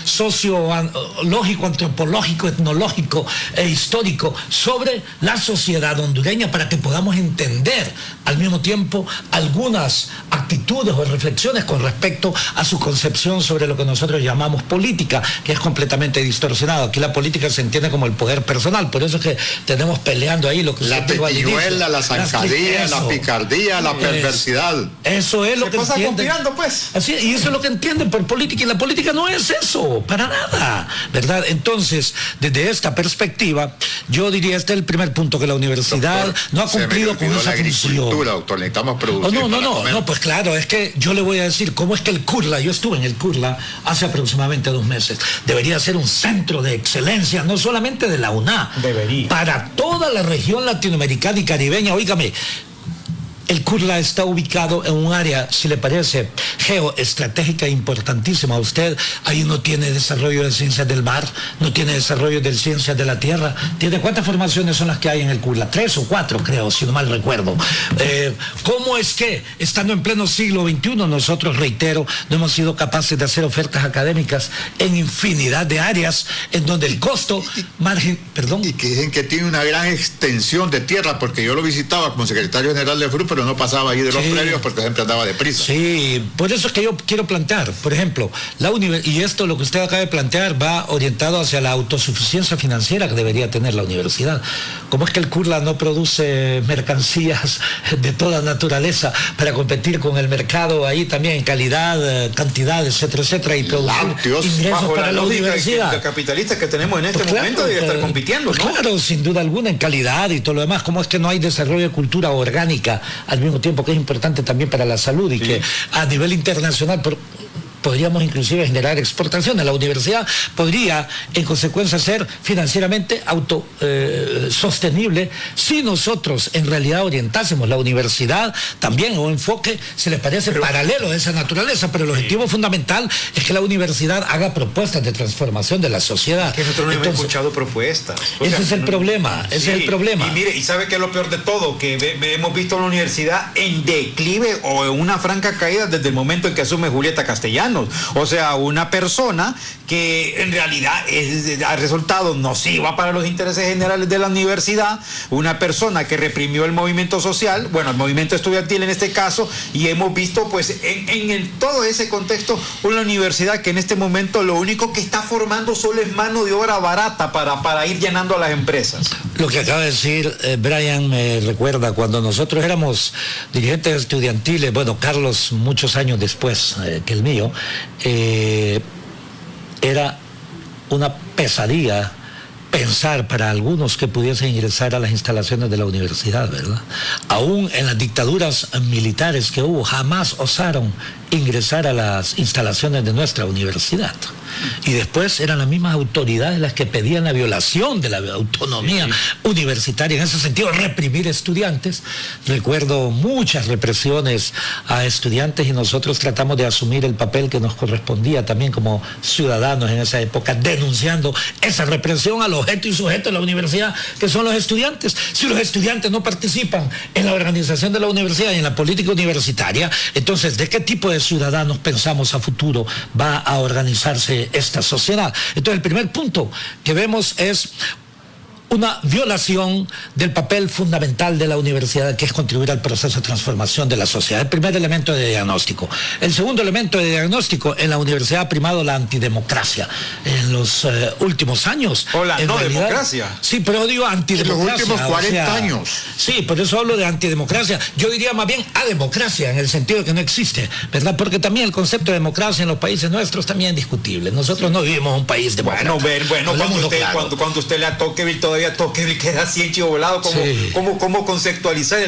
sociológico, antropológico, etnológico e histórico sobre la sociedad hondureña, para que podamos entender al mismo tiempo algunas actitudes o reflexiones con respecto a su concepción sobre lo que nosotros llamamos política, que es completamente distorsionado? Aquí la política se entiende como el poder personal, por eso es que tenemos peleando ahí lo que la tequiñuela, la zancadilla, la picardía, la perversidad. Eso es lo que pasa entienden. conspirando, pues. Así, y eso es lo que entienden por política, y la política no es eso, para nada, ¿verdad? Entonces, desde esta perspectiva, yo diría, este es el primer punto, que la universidad, doctor, no ha cumplido con esa función. Doctor, necesitamos producir. No, pues claro, es que yo le voy a decir, ¿cómo es que el CURLA, yo estuve en el CURLA hace aproximadamente 2 meses, debería ser un centro de excelencia, no solamente de la UNA, para toda la región latinoamericana y caribeña? Óigame, el CURLA está ubicado en un área, si le parece, geoestratégica importantísima. Usted ahí no tiene desarrollo de ciencias del mar, no tiene desarrollo de ciencias de la tierra. ¿Tiene cuántas formaciones son las que hay en el CURLA? 3 o 4, creo, si no mal recuerdo. ¿Cómo es que, estando en pleno siglo XXI, nosotros, reitero, no hemos sido capaces de hacer ofertas académicas en infinidad de áreas en donde el costo, margen, perdón? Y que dicen que tiene una gran extensión de tierra, porque yo lo visitaba como secretario general de FRU, pero no pasaba ahí de los previos porque siempre andaba deprisa. Sí, por eso es que yo quiero plantear, por ejemplo, y esto, lo que usted acaba de plantear, va orientado hacia la autosuficiencia financiera que debería tener la universidad. ¿Cómo es que el CURLA no produce mercancías de toda naturaleza para competir con el mercado ahí también en calidad, cantidad, etcétera, etcétera, y producir ingresos para la universidad? Capitalista que tenemos en este momento debe estar compitiendo, ¿no? Claro, sin duda alguna, en calidad y todo lo demás. ¿Cómo es que no hay desarrollo de cultura orgánica al mismo tiempo que es importante también para la salud, y que a nivel internacional, por podríamos inclusive generar exportaciones. La universidad podría, en consecuencia, ser financieramente autosostenible si nosotros en realidad orientásemos la universidad también a un enfoque, se les parece paralelo de esa naturaleza, pero el objetivo fundamental es que la universidad haga propuestas de transformación de la sociedad. Que nosotros no hemos escuchado propuestas. Ese es el problema, ese es el problema. Y mire, y sabe que es lo peor de todo, que hemos visto a la universidad en declive o en una franca caída desde el momento en que asume Julieta Castellanos. O sea, una persona que en realidad ha resultado nociva para los intereses generales de la universidad, una persona que reprimió el movimiento social, bueno, el movimiento estudiantil en este caso, y hemos visto pues en todo ese contexto una universidad que en este momento lo único que está formando solo es mano de obra barata para ir llenando a las empresas. Lo que acaba de decir Brian me recuerda cuando nosotros éramos dirigentes estudiantiles, bueno, Carlos muchos años después que el mío, era una pesadilla pensar para algunos que pudiesen ingresar a las instalaciones de la universidad, ¿verdad? Aún en las dictaduras militares que hubo, jamás osaron ingresar a las instalaciones de nuestra universidad. Y después eran las mismas autoridades las que pedían la violación de la autonomía universitaria, en ese sentido reprimir estudiantes. Recuerdo muchas represiones a estudiantes y nosotros tratamos de asumir el papel que nos correspondía también como ciudadanos en esa época, denunciando esa represión al objeto y sujeto de la universidad, que son los estudiantes. Si los estudiantes no participan en la organización de la universidad y en la política universitaria, entonces, ¿de qué tipo de ciudadanos pensamos a futuro va a organizarse esta sociedad? Entonces, el primer punto que vemos es una violación del papel fundamental de la universidad, que es contribuir al proceso de transformación de la sociedad. El primer elemento de diagnóstico. El segundo elemento de diagnóstico: en la universidad ha primado la antidemocracia en los últimos años. O la no realidad, democracia. Sí, pero digo antidemocracia. En los últimos 40 años. Sí, por eso hablo de antidemocracia. Yo diría más bien ademocracia, en el sentido de que no existe, ¿verdad? Porque también el concepto de democracia en los países nuestros también es discutible. Nosotros no vivimos en un país democrático. Bueno, cuando usted le a Tocqueville todavía Tocqueville queda así enchivolado, ¿cómo conceptualizar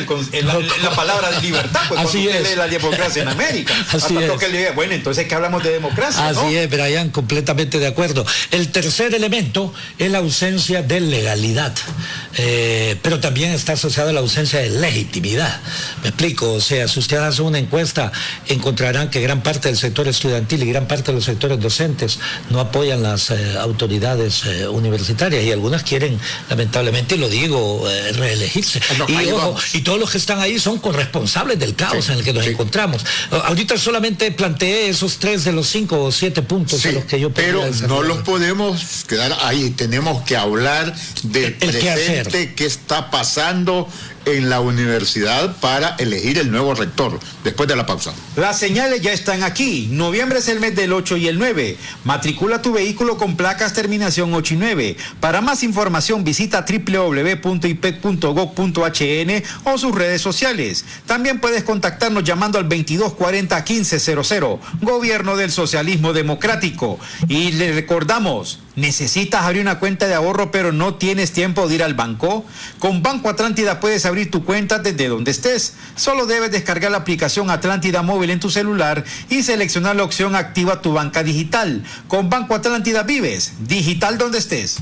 la palabra de libertad? Pues así cuando usted es. lee la democracia en América. Así hasta Tocqueville, bueno, entonces ¿qué hablamos de democracia? Así ¿no? es, Brian, completamente de acuerdo. El tercer elemento es la ausencia de legalidad, pero también está asociado a la ausencia de legitimidad. Me explico, o sea, si ustedes hacen una encuesta, encontrarán que gran parte del sector estudiantil y gran parte de los sectores docentes no apoyan las autoridades universitarias, y algunas quieren, lamentablemente lo digo, reelegirse. Y todos los que están ahí son corresponsables del caos en el que nos encontramos. Ahorita solamente planteé esos 3 de los 5 o 7 puntos a los que yo pero no los podemos quedar ahí. Tenemos que hablar del presente, qué está pasando en la universidad para elegir el nuevo rector, después de la pausa. Las señales ya están aquí. Noviembre es el mes del 8 y el 9. Matricula tu vehículo con placas terminación 8 y 9. Para más información visita www.ipec.gov.hn o sus redes sociales. También puedes contactarnos llamando al 2240-1500. Gobierno del Socialismo Democrático. Y le recordamos, ¿necesitas abrir una cuenta de ahorro pero no tienes tiempo de ir al banco? Con Banco Atlántida puedes abrir tu cuenta desde donde estés. Solo debes descargar la aplicación Atlántida Móvil en tu celular y seleccionar la opción Activa tu banca digital. Con Banco Atlántida vives digital donde estés.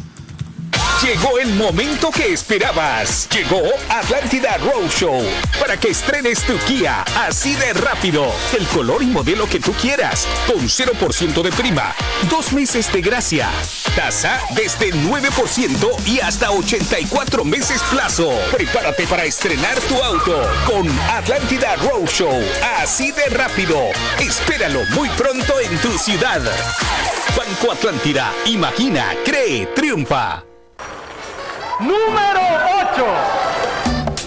Llegó el momento que esperabas. Llegó Atlántida Roadshow para que estrenes tu Kia así de rápido. El color y modelo que tú quieras, con 0% de prima, 2 meses de gracia, tasa desde 9% y hasta 84 meses plazo. Prepárate para estrenar tu auto con Atlántida Roadshow así de rápido. Espéralo muy pronto en tu ciudad. Banco Atlántida, imagina, cree, triunfa. Número 8.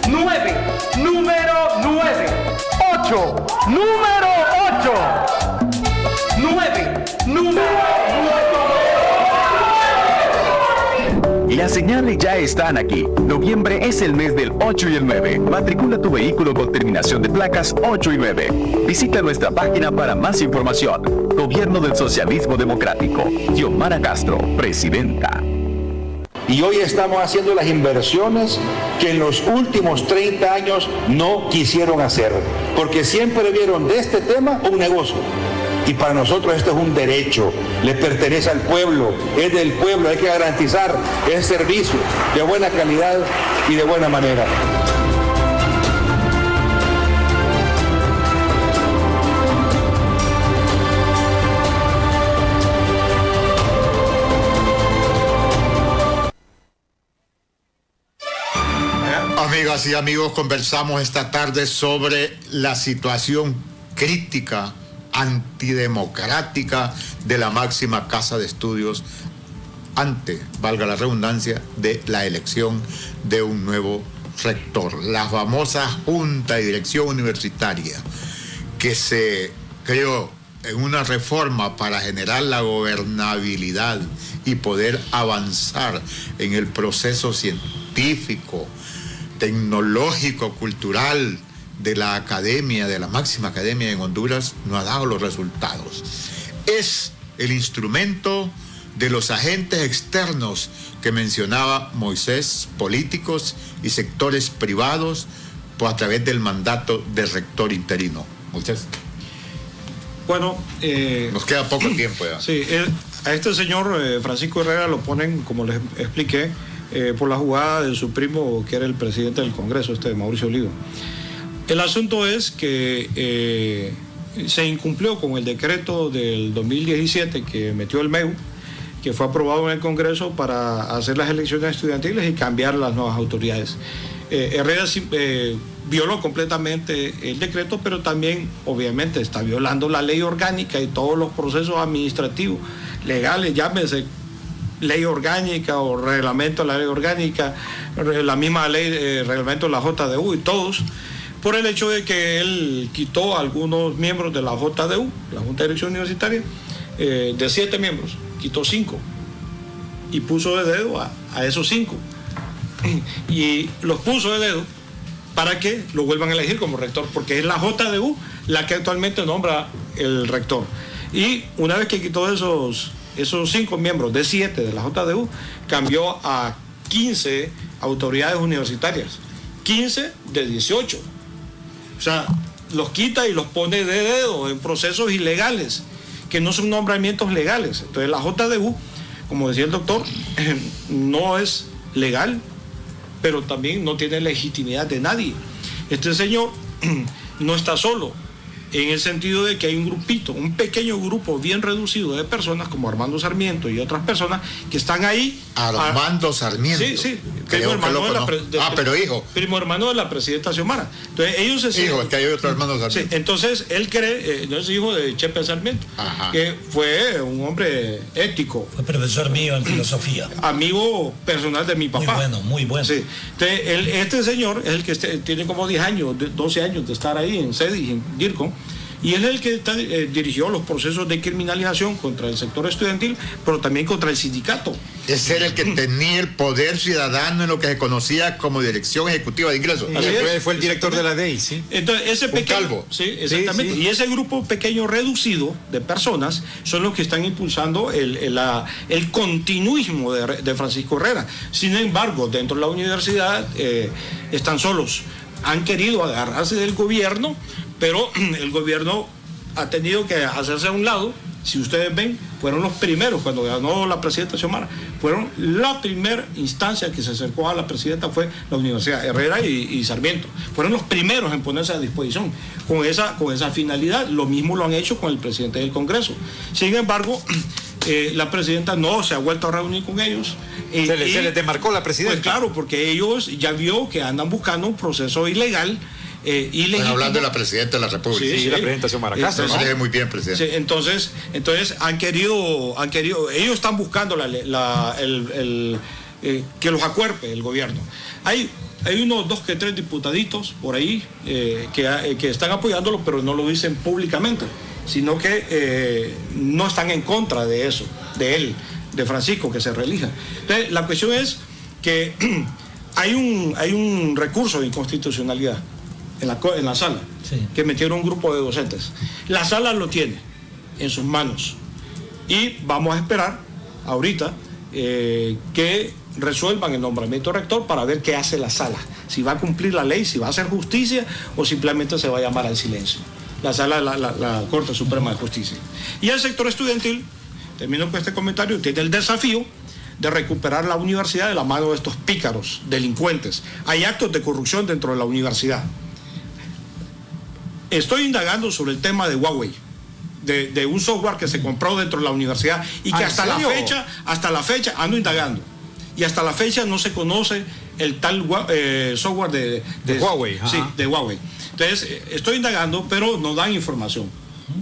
9. Número 9. 8. Número 8. 9. Número 9. Las señales ya están aquí. Noviembre es el mes del 8 y el 9. Matricula tu vehículo con terminación de placas 8 y 9. Visita nuestra página para más información. Gobierno del Socialismo Democrático. Xiomara Castro, presidenta. Y hoy estamos haciendo las inversiones que en los últimos 30 años no quisieron hacer, porque siempre vieron de este tema un negocio. Y para nosotros esto es un derecho, le pertenece al pueblo, es del pueblo, hay que garantizar ese servicio de buena calidad y de buena manera. Amigas y amigos, conversamos esta tarde sobre la situación crítica, antidemocrática de la máxima casa de estudios ante, valga la redundancia, de la elección de un nuevo rector. La famosa Junta de Dirección Universitaria que se creó en una reforma para generar la gobernabilidad y poder avanzar en el proceso científico, tecnológico, cultural de la academia, de la máxima academia en Honduras, no ha dado los resultados. Es el instrumento de los agentes externos que mencionaba Moisés, políticos y sectores privados, pues a través del mandato del rector interino. Moisés. Bueno, nos queda poco tiempo ya. Sí, a este señor Francisco Herrera lo ponen, como les expliqué, por la jugada de su primo, que era el presidente del Congreso, Mauricio Olivo. El asunto es que se incumplió con el decreto del 2017 que metió el MEU, que fue aprobado en el Congreso para hacer las elecciones estudiantiles y cambiar las nuevas autoridades. Herrera violó completamente el decreto, pero también obviamente está violando la ley orgánica y todos los procesos administrativos, legales, llámese ley orgánica o reglamento de la ley orgánica, la misma ley, reglamento de la JDU y todos, por el hecho de que él quitó a algunos miembros de la JDU, la Junta de Dirección Universitaria, de 7 miembros, quitó 5 y puso de dedo a esos 5 y los puso de dedo para que lo vuelvan a elegir como rector, porque es la JDU la que actualmente nombra el rector. Y una vez que quitó esos 5 miembros de 7 de la JDU, cambió a 15 autoridades universitarias, 15 de 18. O sea, los quita y los pone de dedo en procesos ilegales, que no son nombramientos legales. Entonces la JDU, como decía el doctor, no es legal, pero también no tiene legitimidad de nadie. Este señor no está solo, en el sentido de que hay un grupito, un pequeño grupo bien reducido de personas como Armando Sarmiento y otras personas que están ahí. Armando Sarmiento. Sí, primo hermano pero hijo. Primo hermano de la presidenta Xiomara. Entonces ellos se hijo, es que hay otro hermano Sarmiento. Sí, entonces él cree, no es hijo de Chepe Sarmiento, que fue un hombre ético. Fue profesor mío en filosofía. Amigo personal de mi papá. Muy bueno. Sí. Entonces, este señor es el que tiene como 10 años, 12 años de estar ahí en CEDIS, en DIRCON, y él es el que dirigió los procesos de criminalización contra el sector estudiantil, pero también contra el sindicato. Es el que tenía el poder ciudadano en lo que se conocía como Dirección Ejecutiva de Ingresos. Fue el director de la DEI, ¿sí? Entonces, ese pequeño, calvo. Sí, exactamente. Sí. Y ese grupo pequeño reducido de personas son los que están impulsando el continuismo de Francisco Herrera. Sin embargo, dentro de la universidad están solos. Han querido agarrarse del gobierno, pero el gobierno ha tenido que hacerse a un lado. Si ustedes ven, fueron los primeros, cuando ganó la presidenta Xiomara, fueron la primera instancia que se acercó a la presidenta, fue la Universidad Herrera y Sarmiento. Fueron los primeros en ponerse a disposición con esa finalidad. Lo mismo lo han hecho con el presidente del Congreso. Sin embargo, la presidenta no se ha vuelto a reunir con ellos. ¿Se les demarcó la presidenta? Pues claro, porque ellos ya vio que andan buscando un proceso ilegal. Hablando de la presidenta de la República. Sí, la presidenta Xiomara Castro. ¿no? Muy bien, presidente. Sí, entonces han querido, ellos están buscando que los acuerpe el gobierno. Hay unos 2 que 3 diputaditos por ahí que están apoyándolo, pero no lo dicen públicamente, sino que no están en contra de eso, de él, de Francisco, que se reelija. Entonces, la cuestión es que hay un recurso de inconstitucionalidad en la sala, sí, que metieron un grupo de docentes. La sala lo tiene en sus manos y vamos a esperar ahorita que resuelvan el nombramiento rector para ver qué hace la sala, si va a cumplir la ley, si va a hacer justicia o simplemente se va a llamar al silencio. la Corte Suprema de Justicia. Y el sector estudiantil, termino con este comentario, tiene el desafío de recuperar la universidad de la mano de estos pícaros, delincuentes. Hay actos de corrupción dentro de la universidad. Estoy indagando sobre el tema de Huawei, de un software que se compró dentro de la universidad y que hasta la fecha ando indagando. Y hasta la fecha no se conoce el tal software de Huawei. Sí, de Huawei. Entonces, estoy indagando, pero no dan información.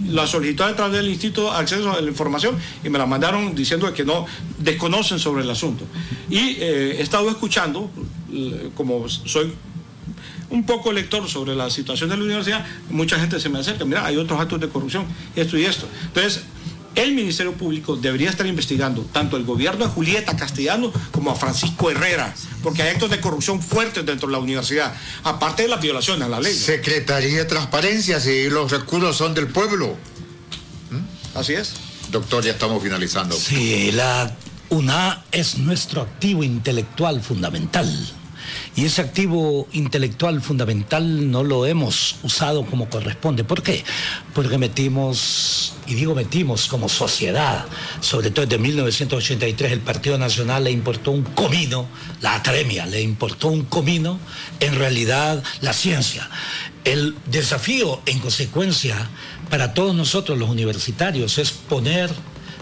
La solicité a través del Instituto de Acceso a la Información y me la mandaron diciendo que no desconocen sobre el asunto. Y he estado escuchando, como soy un poco lector sobre la situación de la universidad, mucha gente se me acerca, mira, hay otros actos de corrupción, esto y esto. Entonces, el Ministerio Público debería estar investigando tanto el gobierno de Julieta Castellano como a Francisco Herrera, porque hay actos de corrupción fuertes dentro de la universidad, aparte de las violaciones a la ley. Secretaría de Transparencia, si los recursos son del pueblo. Así es. Doctor, ya estamos finalizando. Sí, la UNA es nuestro activo intelectual fundamental. Y ese activo intelectual fundamental no lo hemos usado como corresponde. ¿Por qué? Porque metimos como sociedad, sobre todo desde 1983, el Partido Nacional le importó un comino, la academia le importó un comino, en realidad la ciencia. El desafío, en consecuencia, para todos nosotros los universitarios es poner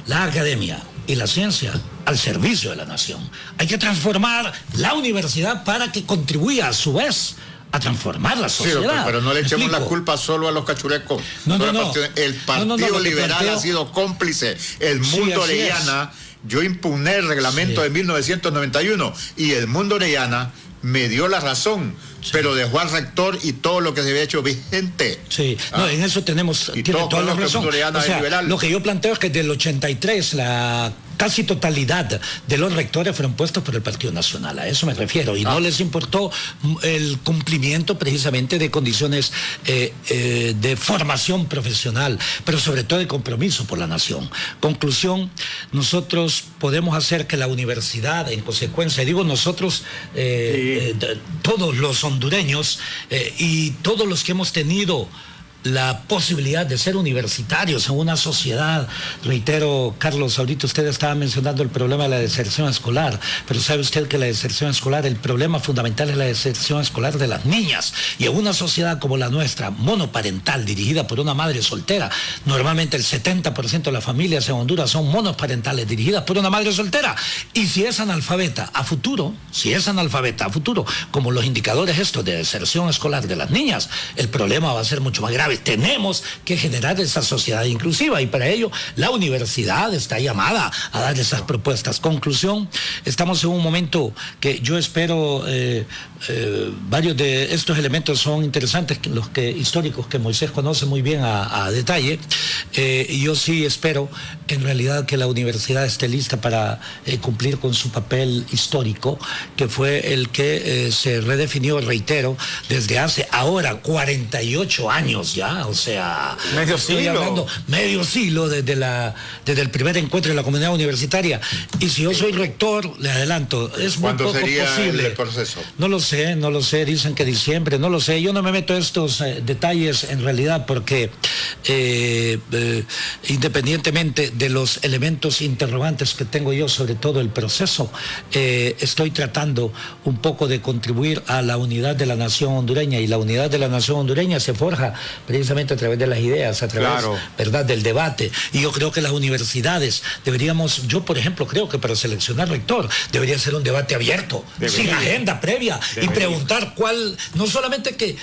la academia y la ciencia al servicio de la nación. Hay que transformar la universidad para que contribuya a su vez a transformar la sociedad. Sí, doctor, pero no le echemos la culpa solo a los cachurecos. No. El Partido Liberal ha sido cómplice. El Mundo Orellana, yo impugné el reglamento de 1991 y el Mundo Orellana me dio la razón, pero dejó al rector y todo lo que se había hecho vigente. Sí, no, en eso tiene toda la razón. O sea, lo que yo planteo es que del 83 la casi totalidad de los rectores fueron puestos por el Partido Nacional, a eso me refiero, y no les importó el cumplimiento precisamente de condiciones de formación profesional, pero sobre todo de compromiso por la nación. Conclusión, nosotros podemos hacer que la universidad, en consecuencia, digo nosotros, todos los hondureños y todos los que hemos tenido la posibilidad de ser universitarios en una sociedad. Reitero, Carlos, ahorita usted estaba mencionando el problema de la deserción escolar, pero sabe usted que la deserción escolar, el problema fundamental es la deserción escolar de las niñas, y en una sociedad como la nuestra, monoparental, dirigida por una madre soltera, normalmente el 70% de las familias en Honduras son monoparentales, dirigidas por una madre soltera, y si es analfabeta a futuro, como los indicadores estos de deserción escolar de las niñas, el problema va a ser mucho más grave. Tenemos que generar esa sociedad inclusiva y para ello la universidad está llamada a dar esas propuestas. Conclusión, estamos en un momento que yo espero, varios de estos elementos son interesantes, históricos que Moisés conoce muy bien a detalle, y yo sí espero en realidad que la universidad esté lista para cumplir con su papel histórico, que fue el que se redefinió, reitero, desde hace ahora 48 años ya, o sea, medio siglo desde el primer encuentro de la comunidad universitaria. Y si yo soy rector, le adelanto, es muy poco posible. ¿Cuándo sería el proceso? No lo sé, dicen que diciembre, no lo sé, yo no me meto en estos detalles en realidad porque independientemente de los elementos interrogantes que tengo yo sobre todo el proceso, estoy tratando un poco de contribuir a la unidad de la nación hondureña, y la unidad de la nación hondureña se forja precisamente a través de las ideas, a través, ¿verdad?, del debate. Y yo creo que las universidades deberíamos, yo por ejemplo creo que para seleccionar rector debería ser un debate abierto, sin agenda previa, y preguntar no solamente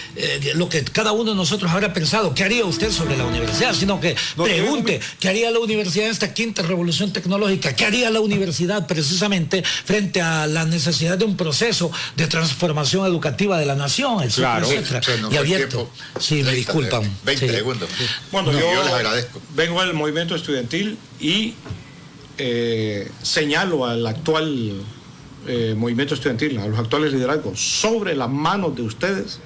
lo que cada uno de nosotros habrá pensado, qué haría usted sobre la universidad, sino que pregunte qué haría la universidad en esta quinta revolución tecnológica, qué haría la universidad precisamente frente a la necesidad de un proceso de transformación educativa de la nación, etcétera, etcétera. Y abierto. Sí, me disculpan. 20 segundos. Bueno, yo les agradezco. Vengo del movimiento estudiantil y señalo al actual movimiento estudiantil, a los actuales liderazgos, sobre las manos de ustedes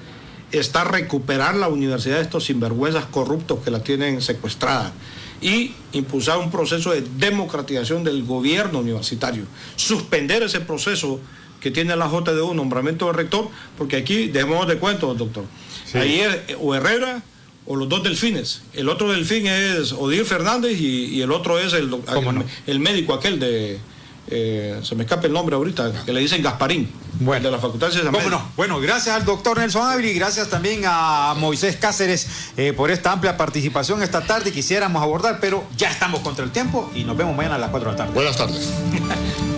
está recuperar la universidad de estos sinvergüenzas corruptos que la tienen secuestrada y impulsar un proceso de democratización del gobierno universitario, suspender ese proceso que tiene la JDU, nombramiento de rector, porque aquí dejemos de cuentos, doctor. Sí. Ahí es o Herrera o los dos delfines. El otro delfín es Odir Fernández y el otro es el médico aquel de... se me escapa el nombre ahorita, que le dicen Gasparín, de la Facultad de Ciencias Médicas. No? Bueno, gracias al doctor Nelson Ávila y gracias también a Moisés Cáceres por esta amplia participación esta tarde. Quisiéramos abordar, pero ya estamos contra el tiempo y nos vemos mañana a las 4 de la tarde. Buenas tardes.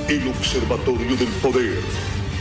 El Observatorio del Poder